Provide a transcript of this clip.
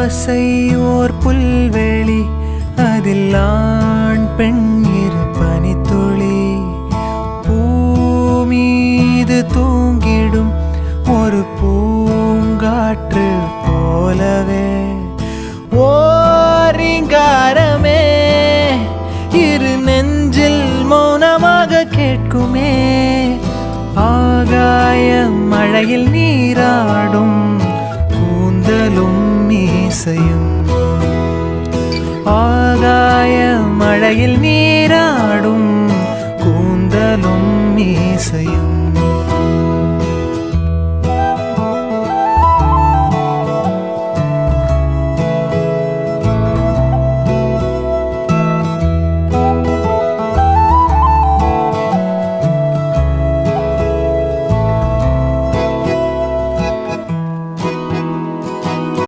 ஓசை ஓர் புல்வெளி, அதில் ஆண் பெண் இரு பனித்துளி. பூமீது தூங்கிடும் ஒரு பூங்காற்று போலவே ஓரிங்காரமே இரு நெஞ்சில் மௌனமாக கேட்குமே. ஆகாய மழையில் நீராடும் கூந்தலும் மீசையும், ஆகாய மழையில் நீராடும் கூந்தலும் மீசையும்.